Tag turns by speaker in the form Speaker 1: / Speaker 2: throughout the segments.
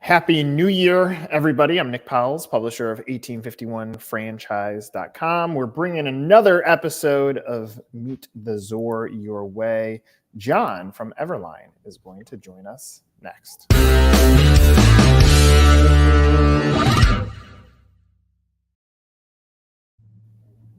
Speaker 1: Happy New Year, everybody. I'm Nick Powills, publisher of 1851franchise.com. We're bringing another episode of Meet the Zor your way. John from EverLine is going to join us next.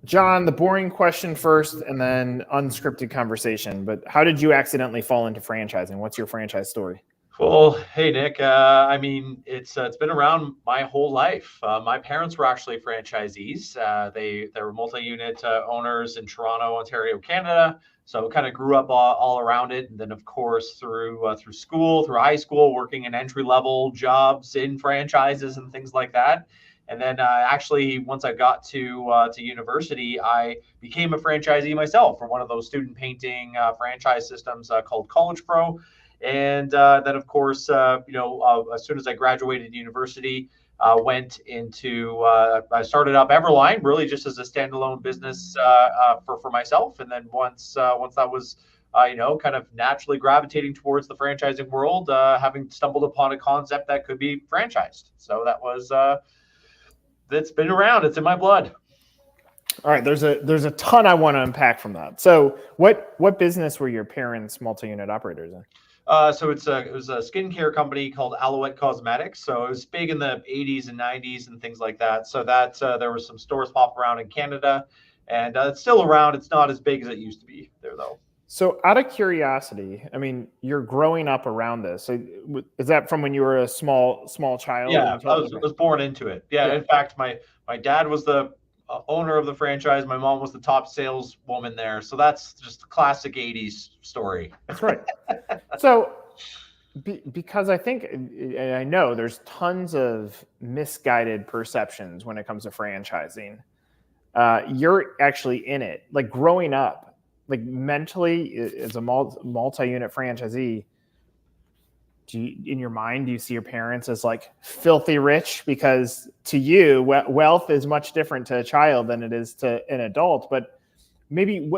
Speaker 1: John, the boring question first and then unscripted conversation. But how did you accidentally fall into franchising? What's your franchise story?
Speaker 2: Well, hey Nick. It's been around my whole life. My parents were actually franchisees. They were multi-unit owners in Toronto, Ontario, Canada. So kind of grew up all around it, and then of course through school, through high school, working in entry-level jobs in franchises and things like that. And then actually, once I got to university, I became a franchisee myself for one of those student painting franchise systems called College Pro. And then, of course, as soon as I graduated university, went into I started up EverLine really just as a standalone business for myself. And then once that was kind of naturally gravitating towards the franchising world, having stumbled upon a concept that could be franchised. So that's been around. It's in my blood.
Speaker 1: All right, there's a ton I want to unpack from that. So what business were your parents multi-unit operators in?
Speaker 2: So it was a skincare company called Alouette Cosmetics. So it was big in the 80s and 90s and things like that. So there were some stores pop around in Canada, and it's still around. It's not as big as it used to be there, though.
Speaker 1: So out of curiosity, I mean, you're growing up around this. So is that from when you were a small child?
Speaker 2: Yeah, I was born into it. Yeah. In fact, my dad was the owner of the franchise. My mom was the top saleswoman there. So that's just a classic 80s story.
Speaker 1: That's right. So because I know there's tons of misguided perceptions when it comes to franchising. You're actually in it, like growing up, like mentally as a multi-unit franchisee. In your mind, do you see your parents as like filthy rich? Because to you, wealth is much different to a child than it is to an adult. But maybe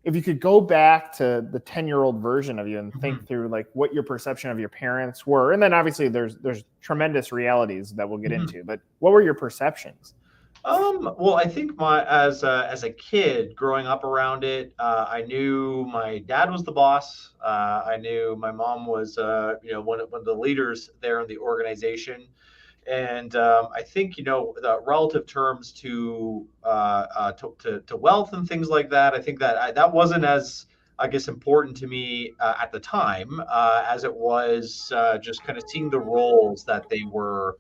Speaker 1: if you could go back to the 10-year-old version of you and think through like what your perception of your parents were, and then obviously there's tremendous realities that we'll get into. But what were your perceptions?
Speaker 2: Well, I think as a kid growing up around it, I knew my dad was the boss. I knew my mom was one of the leaders there in the organization, and I think the relative terms to wealth and things like that. I think that wasn't as, I guess, important to me at the time as it was just kind of seeing the roles that they were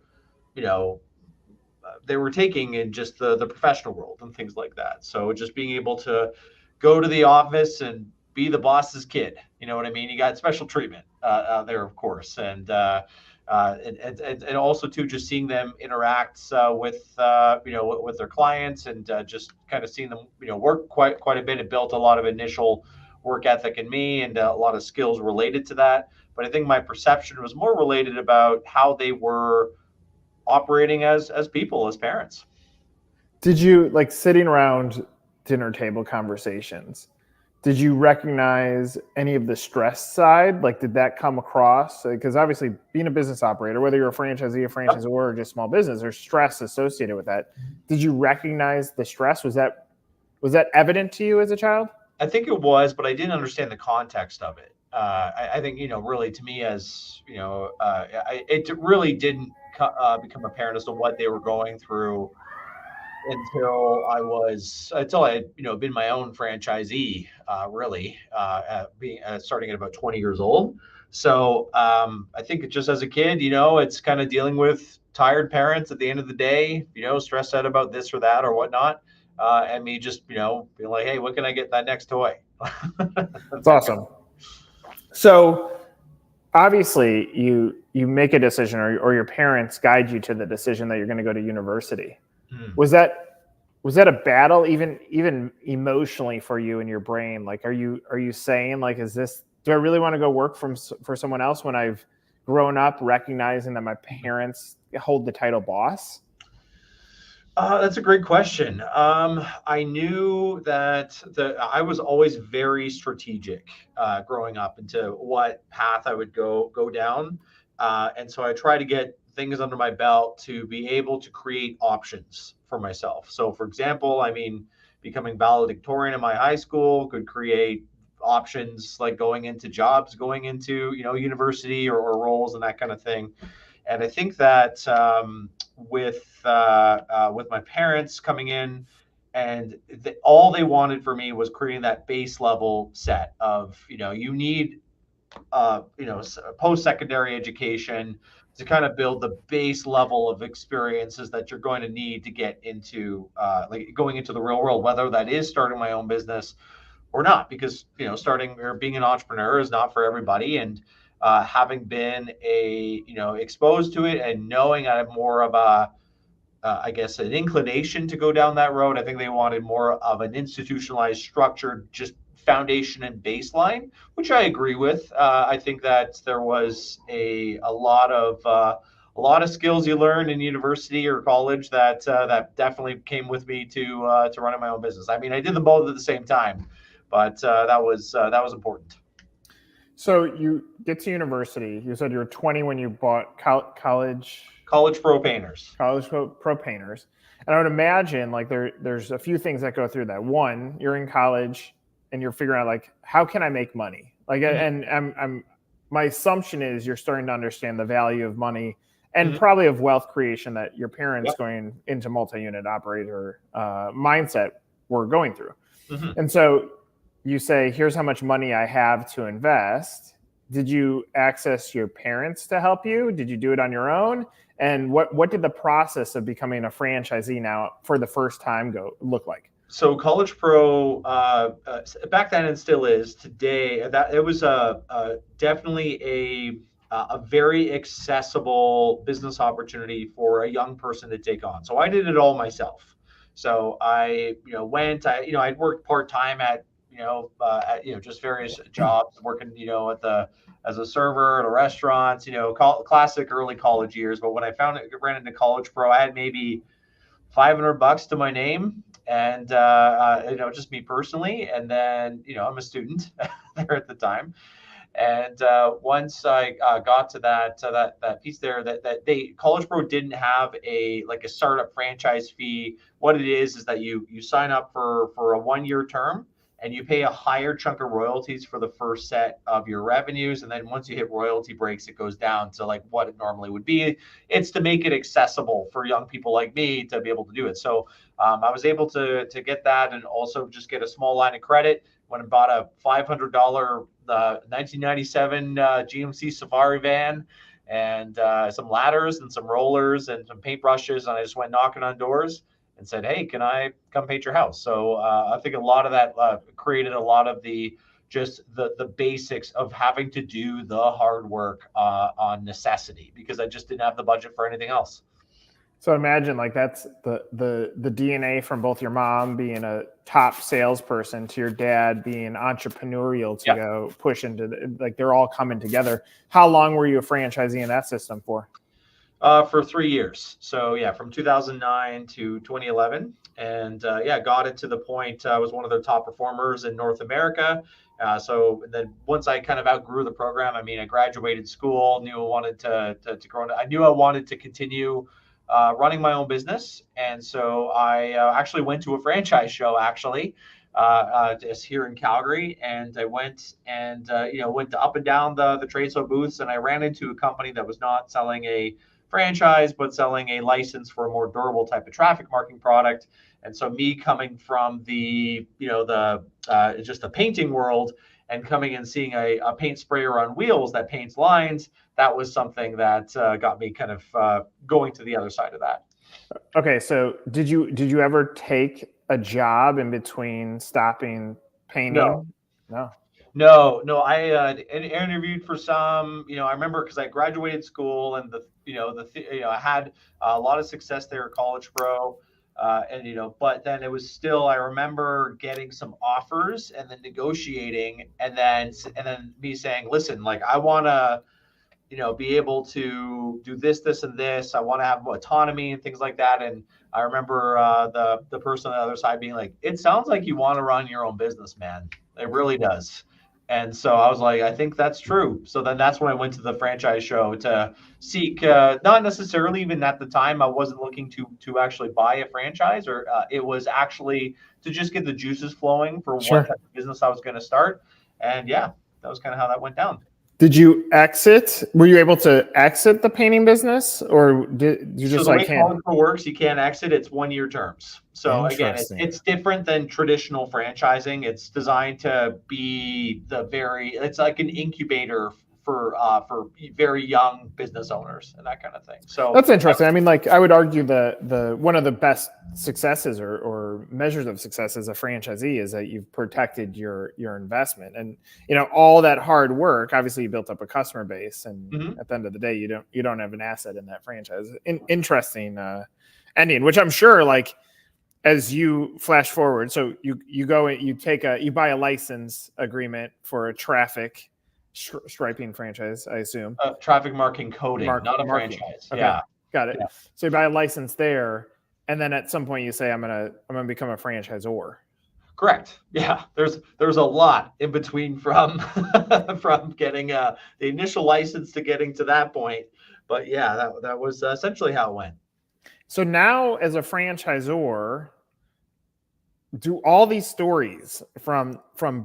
Speaker 2: taking in just the professional world and things like that. So just being able to go to the office and be the boss's kid, you know what I mean? You got special treatment there, of course. And also too, just seeing them interact with their clients and just kind of seeing them, work quite a bit. It built a lot of initial work ethic in me and a lot of skills related to that. But I think my perception was more related about how they were operating as people, as parents.
Speaker 1: Did you, like sitting around dinner table conversations, did you recognize any of the stress side? Like, did that come across? Because obviously being a business operator, whether you're a franchisee, a franchisor, or just small business, there's stress associated with that. Did you recognize the stress? Was that evident to you as a child?
Speaker 2: I think it was, but I didn't understand the context of it. I think, really to me it really didn't become apparent as to what they were going through until I had, been my own franchisee, starting at about 20 years old. So I think just as a kid, it's kind of dealing with tired parents at the end of the day, stressed out about this or that or whatnot. And me just, being like, hey, what can I get that next toy?
Speaker 1: That's awesome. So obviously you make a decision or your parents guide you to the decision that you're going to go to university. Was that a battle even emotionally for you in your brain? Like, are you saying like, do I really want to go work for someone else when I've grown up recognizing that my parents hold the title boss?
Speaker 2: That's a great question. I knew that I was always very strategic growing up into what path I would go down. And so I try to get things under my belt to be able to create options for myself. So, for example, I mean, becoming valedictorian in my high school could create options like going into jobs, going into, university or roles and that kind of thing. And I think that with my parents coming in, and all they wanted for me was creating that base level set of, you need post-secondary education to kind of build the base level of experiences that you're going to need to get into like going into the real world, whether that is starting my own business or not, because starting or being an entrepreneur is not for everybody. And having been exposed to it and knowing I have more of a I guess an inclination to go down that road. I think they wanted more of an institutionalized, structured, just foundation and baseline, which I agree with. I think that there was a lot of skills you learn in university or college that definitely came with me to running my own business. I mean, I did them both at the same time, but that was important.
Speaker 1: So you get to university. You said you were 20 when you bought college
Speaker 2: pro painters.
Speaker 1: College pro painters. And I would imagine like there's a few things that go through that. One, you're in college and you're figuring out like, how can I make money? Like, and my assumption is you're starting to understand the value of money and probably of wealth creation that your parents going into multi-unit operator mindset were going through. And so you say, here's how much money I have to invest. Did you access your parents to help you? Did you do it on your own? And what did the process of becoming a franchisee now for the first time look like?
Speaker 2: So College Pro back then and still is today. That it was definitely a very accessible business opportunity for a young person to take on. So I did it all myself. So I I'd worked part-time at just various jobs, working as a server at a restaurant, classic early college years. But when I ran into College Pro, I had maybe $500 to my name, and just me personally. And then I'm a student there at the time. And once I got to that piece there, that College Pro didn't have a startup franchise fee. What it is that you sign up for a 1-year term, and you pay a higher chunk of royalties for the first set of your revenues. And then once you hit royalty breaks, it goes down to like what it normally would be. It's to make it accessible for young people like me to be able to do it. So I was able to get that, and also just get a small line of credit when I bought a $500 1997 GMC Safari van, and some ladders and some rollers and some paintbrushes. And I just went knocking on doors and said, hey, can I come paint your house? So I think a lot of that created a lot of the basics of having to do the hard work on necessity, because I just didn't have the budget for anything else.
Speaker 1: So imagine like that's the DNA from both your mom being a top salesperson to your dad being entrepreneurial to go push into like they're all coming together. How long were you a franchisee in that system for?
Speaker 2: For 3 years. So from 2009 to 2011, and got it to the point I was one of their top performers in North America. So then once I kind of outgrew the program, I mean, I graduated school, knew I wanted to grow. I knew I wanted to continue running my own business, and so I actually went to a franchise show just here in Calgary, and I went and went up and down the trade show booths, and I ran into a company that was not selling a franchise, but selling a license for a more durable type of traffic marking product. And so me coming from the just the painting world and coming and seeing a paint sprayer on wheels that paints lines, that was something that got me kind of going to the other side of that.
Speaker 1: Okay, so did you ever take a job in between stopping painting?
Speaker 2: No. I interviewed for some. I remember because I graduated school, and I had a lot of success there at College Pro, but then it was still. I remember getting some offers and then negotiating, and then me saying, "Listen, like I want to." Be able to do this, and this. I want to have autonomy and things like that. And I remember the person on the other side being like, "It sounds like you want to run your own business, man. It really does." And so I was like, I think that's true. So then that's when I went to the franchise show to seek, not necessarily even at the time, I wasn't looking to actually buy a franchise, or it was actually to just get the juices flowing for what
Speaker 1: Sure.
Speaker 2: type of business I was going to start. And yeah, that was kind of how that went down.
Speaker 1: Did you exit? Were you able to exit the painting business, or did you
Speaker 2: So
Speaker 1: just
Speaker 2: the way
Speaker 1: like can't?
Speaker 2: Collinsville works, you can't exit. It's 1 year terms. So again,
Speaker 1: Interesting.
Speaker 2: it's different than traditional franchising. It's designed to be it's like an incubator for very young business owners and that kind of thing. So
Speaker 1: That's interesting. I mean, like I would argue the one of the best successes or measures of success as a franchisee is that you've protected your investment, and all that hard work. Obviously, you built up a customer base, and
Speaker 2: mhm.
Speaker 1: at the end of the day, you don't have an asset in that franchise. Interesting ending, which I'm sure like as you flash forward, so you go you buy a license agreement for a traffic striping franchise, I assume.
Speaker 2: Traffic marking coding, not a
Speaker 1: Marketing.
Speaker 2: franchise.
Speaker 1: Okay,
Speaker 2: Yeah.
Speaker 1: got it.
Speaker 2: Yeah.
Speaker 1: So you buy a license there, and then at some point you say, I'm gonna become a franchisor.
Speaker 2: Correct. Yeah. There's a lot in between from from getting the initial license to getting to that point. But yeah, that was essentially how it went.
Speaker 1: So now, as a franchisor, do all these stories from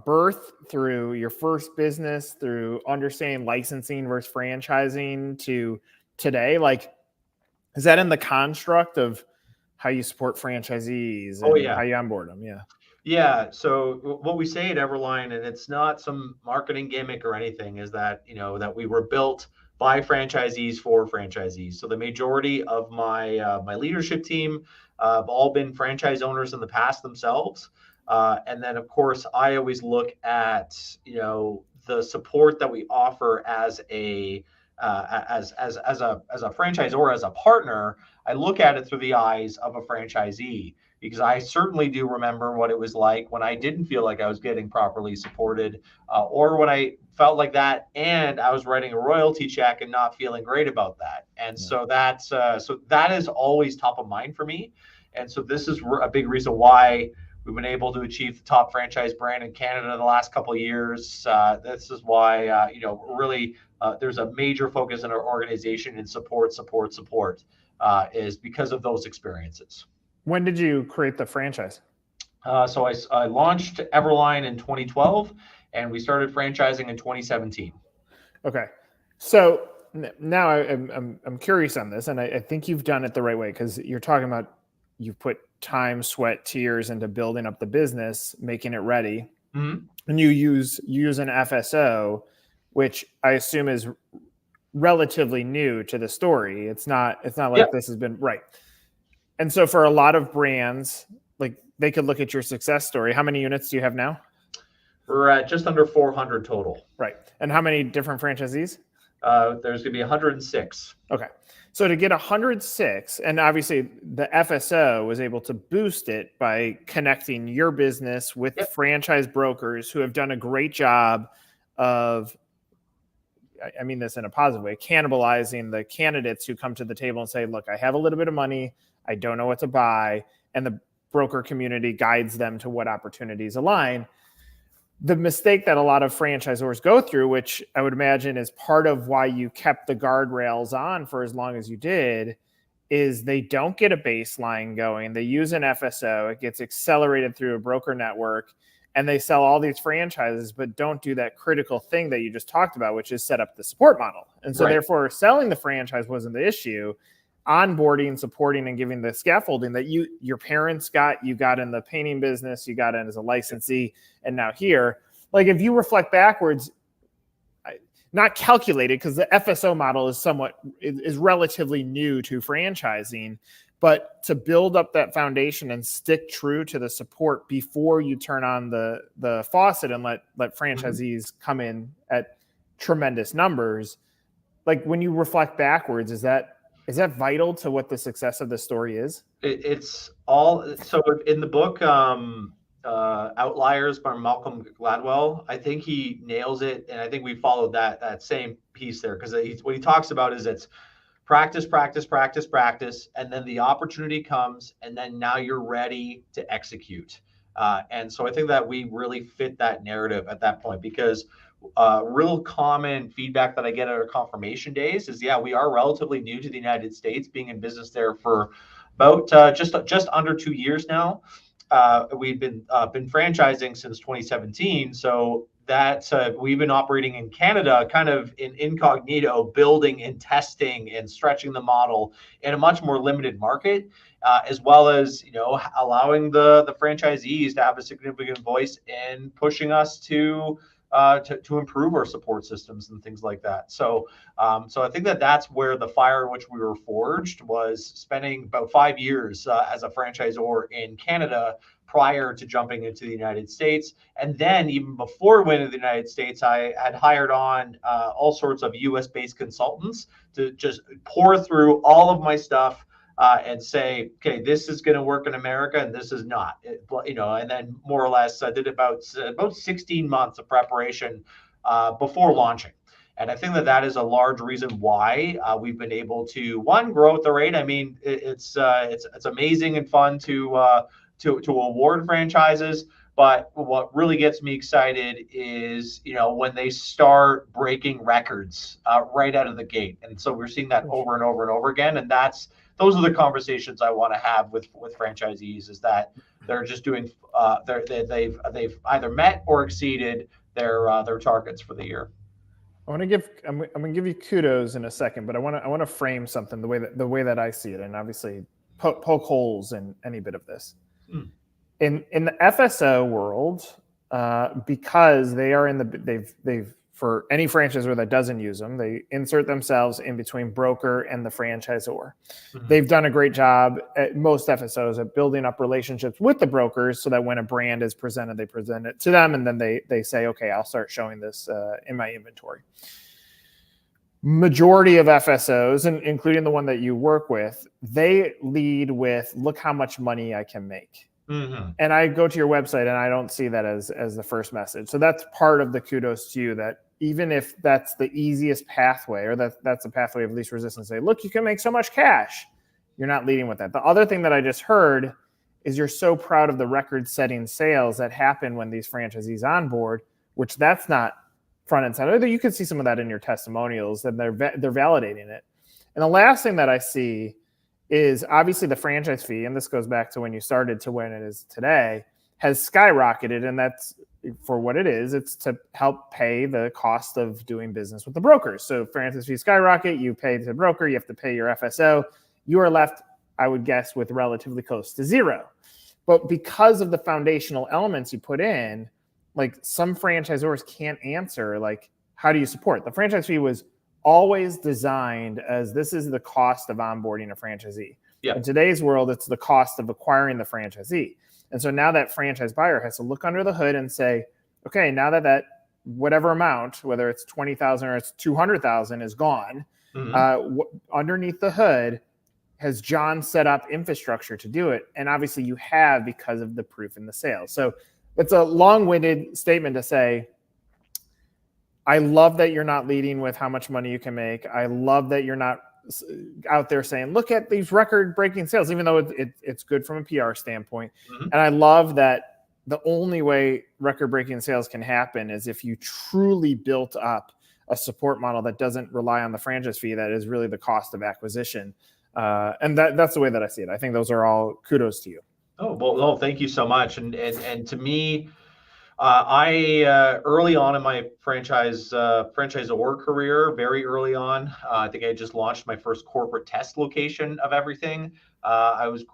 Speaker 1: birth through your first business, through understanding licensing versus franchising to today, like is that in the construct of how you support franchisees
Speaker 2: Oh
Speaker 1: and
Speaker 2: yeah.
Speaker 1: how you onboard them? Yeah.
Speaker 2: Yeah. So what we say at EverLine, and it's not some marketing gimmick or anything, is that that we were built by franchisees for franchisees. So the majority of my leadership team have all been franchise owners in the past themselves, and then of course I always look at the support that we offer as a as a franchise or as a partner. I look at it through the eyes of a franchisee, because I certainly do remember what it was like when I didn't feel like I was getting properly supported, or when I felt like that and I was writing a royalty check and not feeling great about that. And
Speaker 1: Yeah.
Speaker 2: so that is always top of mind for me. And so this is a big reason why we've been able to achieve the top franchise brand in Canada in the last couple of years. This is why really there's a major focus in our organization in support, is because of those experiences.
Speaker 1: When did you create the franchise?
Speaker 2: So I launched EverLine in 2012, and we started franchising in 2017.
Speaker 1: Okay, so now I'm curious on this, and I think you've done it the right way, because you're talking about you've put time, sweat, tears into building up the business, making it ready,
Speaker 2: Mm-hmm.
Speaker 1: and you use an FSO, which I assume is relatively new to the story. It's not like
Speaker 2: Yep.
Speaker 1: this has been right. And so for a lot of brands, like they could look at your success story. How many units do you have now?
Speaker 2: We're at just under 400 total.
Speaker 1: Right. And how many different franchisees?
Speaker 2: There's going to be 106.
Speaker 1: Okay. So to get 106, and obviously the FSO was able to boost it by connecting your business with
Speaker 2: Yep.
Speaker 1: franchise brokers who have done a great job of, I mean this in a positive way, cannibalizing the candidates who come to the table and say, look, I have a little bit of money, I don't know what to buy. And the broker community guides them to what opportunities align. The mistake that a lot of franchisors go through, which I would imagine is part of why you kept the guardrails on for as long as you did, is they don't get a baseline going. They use an FSO, it gets accelerated through a broker network, and they sell all these franchises, but don't do that critical thing that you just talked about, which is set up the support model. And so therefore selling the franchise wasn't the issue. Onboarding, supporting, and giving the scaffolding that your parents got, you got in the painting business, you got in as a licensee, and now here. Like if you reflect backwards, not calculated, because the FSO model is relatively new to franchising, but to build up that foundation and stick true to the support before you turn on the faucet and let franchisees come in at tremendous numbers. Like when you reflect backwards, is that vital to what the success of the story is?
Speaker 2: It's all, so in the book Outliers by Malcolm Gladwell, I think he nails it, and I think we followed that same piece there, because what he talks about is it's practice, and then the opportunity comes, and then now you're ready to execute. And so I think that we really fit that narrative at that point, because real common feedback that I get at our confirmation days is, yeah, we are relatively new to the United States, being in business there for about just under 2 years now. We've been franchising since 2017, so that we've been operating in Canada kind of in incognito, building and testing and stretching the model in a much more limited market, as well as allowing the franchisees to have a significant voice in pushing us to improve our support systems and things like that. So I think that that's where the fire in which we were forged was, spending about 5 years as a franchisor in Canada prior to jumping into the United States. And then even before we went to the United States, I had hired on all sorts of US-based consultants to just pour through all of my stuff and say, okay, this is going to work in America and this is not. And then more or less I did about 16 months of preparation before launching. And I think that that is a large reason why we've been able to, one, grow at the rate. I mean, it's amazing and fun to award franchises. But what really gets me excited is, when they start breaking records right out of the gate. And so we're seeing that over and over and over again. And those are the conversations I want to have with franchisees, is that they're just doing, they've either met or exceeded their targets for the year.
Speaker 1: I'm gonna give you kudos in a second, but I want to frame something the way that I see it, and obviously poke holes in any bit of this. In the FSO world, because they are they've for any franchisor that doesn't use them, they insert themselves in between broker and the franchisor. Mm-hmm. They've done a great job at most FSOs at building up relationships with the brokers, so that when a brand is presented, they present it to them, and then they say, okay, I'll start showing this in my inventory. Majority of FSOs, and including the one that you work with, they lead with, look how much money I can make. Mm-hmm. And I go to your website and I don't see that as the first message. So that's part of the kudos to you, that even if that's the easiest pathway, or that's the pathway of least resistance, say, look, you can make so much cash, you're not leading with that. The other thing that I just heard is you're so proud of the record-setting sales that happen when these franchisees onboard, which that's not front and center. You can see some of that in your testimonials, and they're validating it. And the last thing that I see is obviously the franchise fee, and this goes back to when you started to when it is today, has skyrocketed, and that's for what it is. It's to help pay the cost of doing business with the brokers. So franchise fees skyrocket, you pay the broker, you have to pay your FSO. You are left, I would guess, with relatively close to zero. But because of the foundational elements you put in, like some franchisors can't answer, like, how do you support? The franchise fee was always designed as, this is the cost of onboarding a franchisee. Yeah. In today's world, it's the cost of acquiring the franchisee. And so now that franchise buyer has to look under the hood and say, okay, now that whatever amount, whether it's 20,000 or it's 200,000 is gone, mm-hmm. Underneath the hood, has John set up infrastructure to do it? And obviously you have, because of the proof in the sales. So it's a long-winded statement to say, I love that you're not leading with how much money you can make. I love that you're not out there saying, look at these record-breaking sales, even though it's good from a PR standpoint. Mm-hmm. And I love that the only way record-breaking sales can happen is if you truly built up a support model that doesn't rely on the franchise fee, that is really the cost of acquisition. And that's the way that I see it. I think those are all kudos to you.
Speaker 2: Oh, well, thank you so much. And to me, I early on in my franchisor career, very early on, I think I just launched my first corporate test location of everything. I was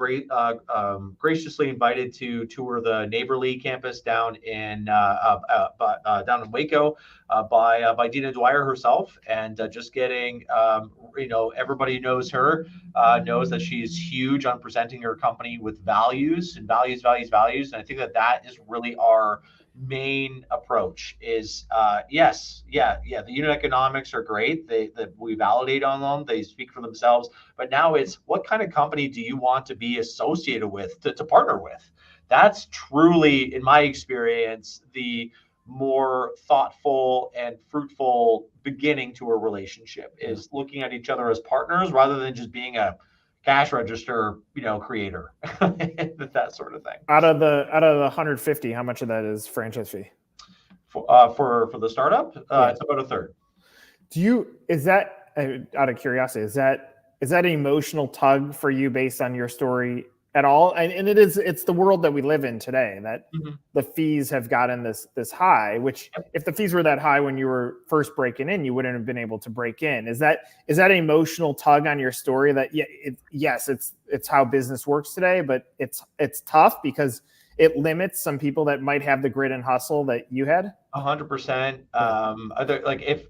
Speaker 2: graciously invited to tour the Neighborly campus down in Waco by Dina Dwyer herself, and just getting everybody who knows her knows that she's huge on presenting her company with values. And I think that is really our main approach. Is the unit economics are great. We validate on them. They speak for themselves. But now it's, what kind of company do you want to be associated with, to partner with? That's truly, in my experience, the more thoughtful and fruitful beginning to a relationship, is looking at each other as partners rather than just being a cash register, creator, that sort of thing.
Speaker 1: Out of the 150, how much of that is franchise fee?
Speaker 2: For the startup, it's about a third.
Speaker 1: Is that, out of curiosity, is that an emotional tug for you based on your story at all? And it's the world that we live in today, that the fees have gotten this high, which if the fees were that high when you were first breaking in, you wouldn't have been able to break in. Is that an emotional tug on your story that, yes, it's how business works today, but it's tough because it limits some people that might have the grit and hustle that you had?
Speaker 2: 100%. Like if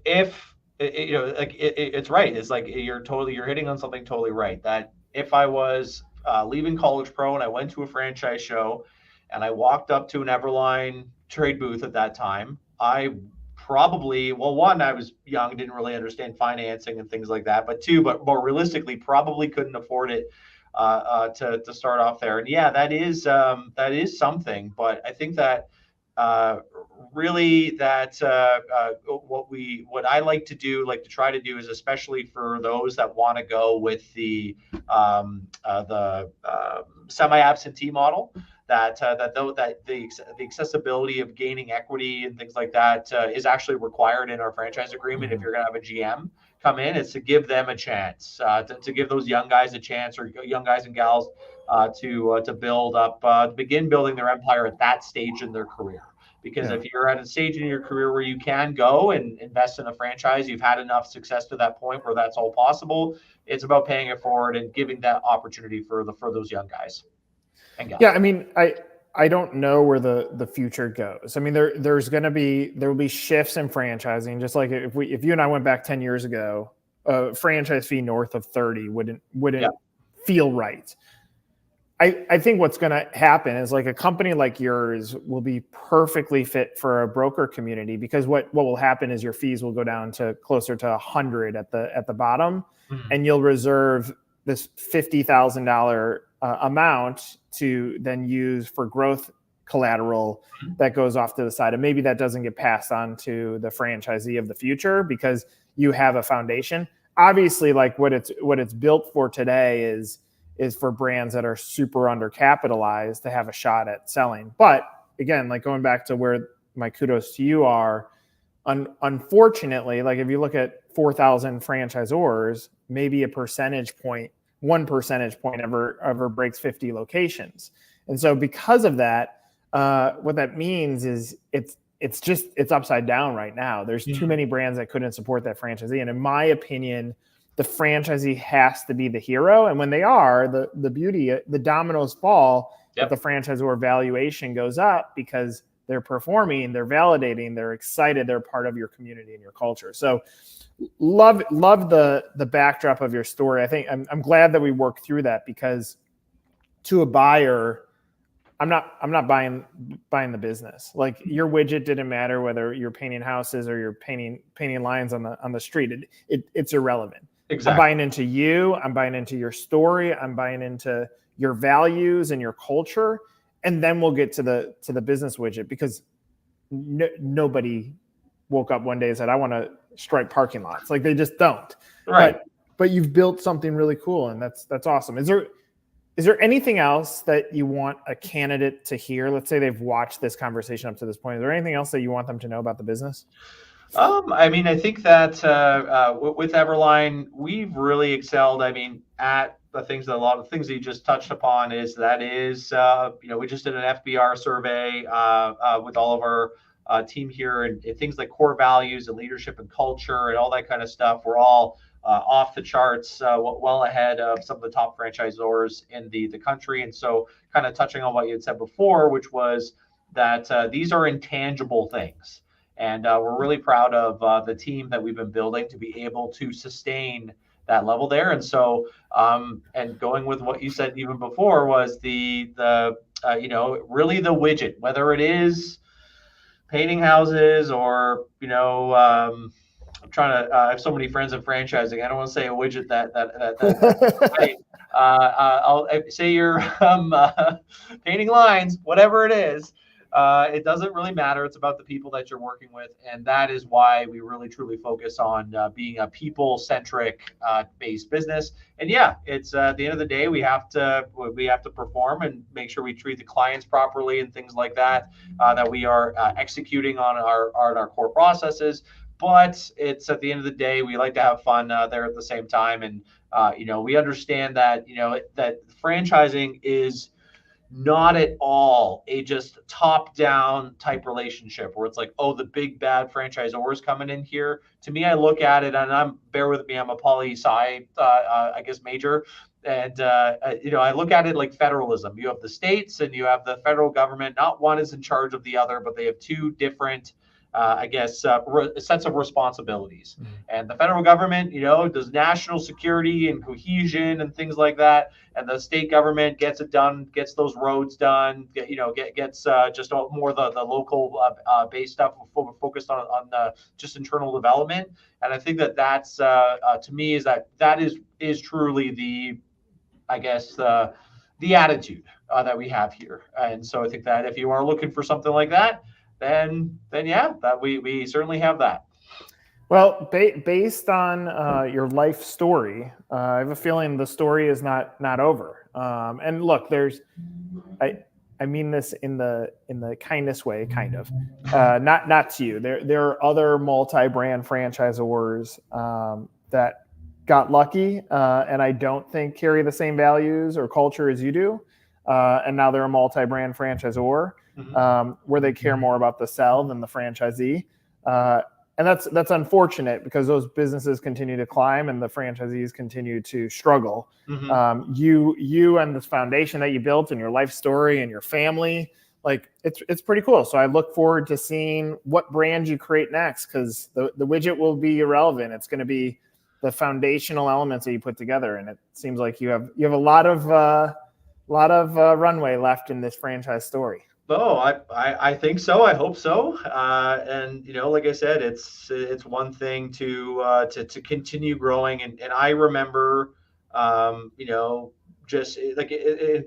Speaker 2: it's right. It's like you're hitting on something totally right. That if I was leaving College Pro and I went to a franchise show and I walked up to an EverLine trade booth at that time, I probably, one, I was young, didn't really understand financing and things like that, but more realistically, probably couldn't afford it to start off there. And yeah, that is something, but I think that really that what I like to try to do is, especially for those that want to go with the semi-absentee model, that the accessibility of gaining equity and things like that is actually required in our franchise agreement. If you're going to have a GM come in, it's to give them a chance, to give those young guys a chance, or young guys and gals to build up, begin building their empire at that stage in their career. Because if you're at a stage in your career where you can go and invest in a franchise, you've had enough success to that point where that's all possible. It's about paying it forward and giving that opportunity for those young guys and gals.
Speaker 1: Yeah, I mean, I don't know where the future goes. I mean, there will be shifts in franchising. Just like if you and I went back 10 years ago, a franchise fee north of 30 wouldn't feel right. I think what's going to happen is, like, a company like yours will be perfectly fit for a broker community, because what will happen is your fees will go down to closer to 100 at the bottom, and you'll reserve this $50,000 amount to then use for growth collateral that goes off to the side. And maybe that doesn't get passed on to the franchisee of the future because you have a foundation. Obviously, like what it's built for today is for brands that are super undercapitalized to have a shot at selling. But again, like going back to where my kudos to you are, unfortunately, like if you look at 4,000 franchisors, maybe 1 percentage point ever breaks 50 locations. And so because of that, what that means is it's upside down right now. There's too many brands that couldn't support that franchisee. And in my opinion, the franchisee has to be the hero. And when they are, the beauty, the dominoes fall, but the franchisor valuation goes up because they're performing, they're validating, they're excited, they're part of your community and your culture. So love the backdrop of your story. I think I'm glad that we worked through that, because to a buyer, I'm not buying the business. Like, your widget didn't matter whether you're painting houses or you're painting lines on the street. It's irrelevant. Exactly. I'm buying into you. I'm buying into your story. I'm buying into your values and your culture. And then we'll get to the business widget, because nobody woke up one day and said, I want to stripe parking lots. Like, they just don't.
Speaker 2: Right.
Speaker 1: But you've built something really cool, and that's awesome. Is there anything else that you want a candidate to hear? Let's say they've watched this conversation up to this point. Is there anything else that you want them to know about the business?
Speaker 2: I mean, I think that with EverLine, we've really excelled. I mean, at a lot of things that you just touched upon we just did an FBR survey with all of our team here, and things like core values and leadership and culture and all that kind of stuff. We're all off the charts, well ahead of some of the top franchisors in the country. And so, kind of touching on what you had said before, which was that these are intangible things. And we're really proud of the team that we've been building to be able to sustain that level there. And so, and going with what you said even before, was the really the widget, whether it is painting houses or, I'm trying to, I have so many friends in franchising. I don't want to say a widget that I'll say you're painting lines, whatever it is. It doesn't really matter. It's about the people that you're working with. And that is why we really truly focus on being a people-centric based business. And yeah, it's at the end of the day, we have to perform and make sure we treat the clients properly and things like that, that we are executing on our core processes. But it's at the end of the day, we like to have fun there at the same time. And, we understand that, that franchising is not at all a just top-down type relationship where it's like, oh, the big bad franchisor is coming in here. To me, I look at it, and bear with me, I'm a poli-sci, I guess, major. And, I look at it like federalism. You have the states and you have the federal government. Not one is in charge of the other, but they have two different sets of responsibilities. Mm-hmm. And the federal government, does national security and cohesion and things like that. And the state government gets it done, gets those roads done, gets just more the local based stuff focused on the just internal development. And I think that's to me that is truly the, I guess, the attitude that we have here. And so I think that if you are looking for something like that, then yeah, that we certainly have that.
Speaker 1: Well, based on your life story, I have a feeling the story is not over. And look, I mean this in the kindest way, kind of. Not to you. There are other multi-brand franchisors that got lucky, and I don't think carry the same values or culture as you do. And now they're a multi-brand franchisor. Mm-hmm. Where they care more about the sell than the franchisee. And that's unfortunate because those businesses continue to climb and the franchisees continue to struggle. Mm-hmm. You and this foundation that you built and your life story and your family, like it's pretty cool. So I look forward to seeing what brand you create next, because the widget will be irrelevant. It's going to be the foundational elements that you put together. And it seems like you have a lot of runway left in this franchise story.
Speaker 2: Oh, I think so. I hope so. And like I said, it's one thing to continue growing. And I remember, just like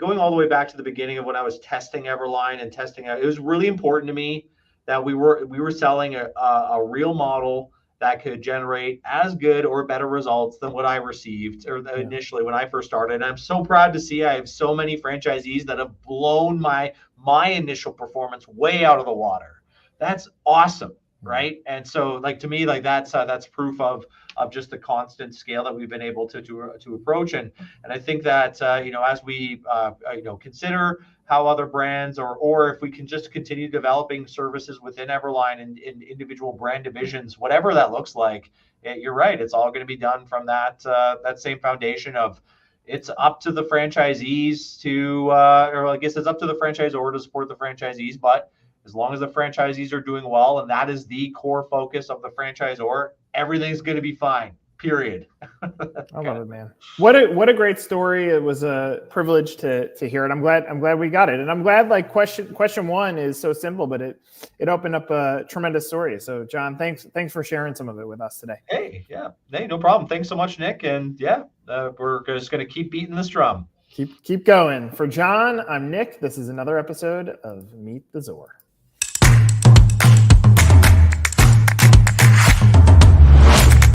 Speaker 2: going all the way back to the beginning of when I was testing EverLine and testing out. It was really important to me that we were selling a real model that could generate as good or better results than what I received initially when I first started. And I'm so proud to see I have so many franchisees that have blown my initial performance way out of the water. That's awesome, right? And so, like, to me, like that's proof of just the constant scale that we've been able to approach. And I think that as we consider how other brands or if we can just continue developing services within EverLine and in individual brand divisions, whatever that looks like, you're right. It's all going to be done from that same foundation of it's up to the franchisees to, or I guess it's up to the franchisor to support the franchisees. But as long as the franchisees are doing well, and that is the core focus of the franchisor, everything's going to be fine. Period.
Speaker 1: I love it, man. What a great story. It was a privilege to hear it. I'm glad we got it. And I'm glad, like, question one is so simple, but it opened up a tremendous story. So John, thanks for sharing some of it with us today.
Speaker 2: Hey, no problem. Thanks so much, Nick. And we're just going to keep beating this drum.
Speaker 1: Keep going. For John, I'm Nick. This is another episode of Meet the Zor.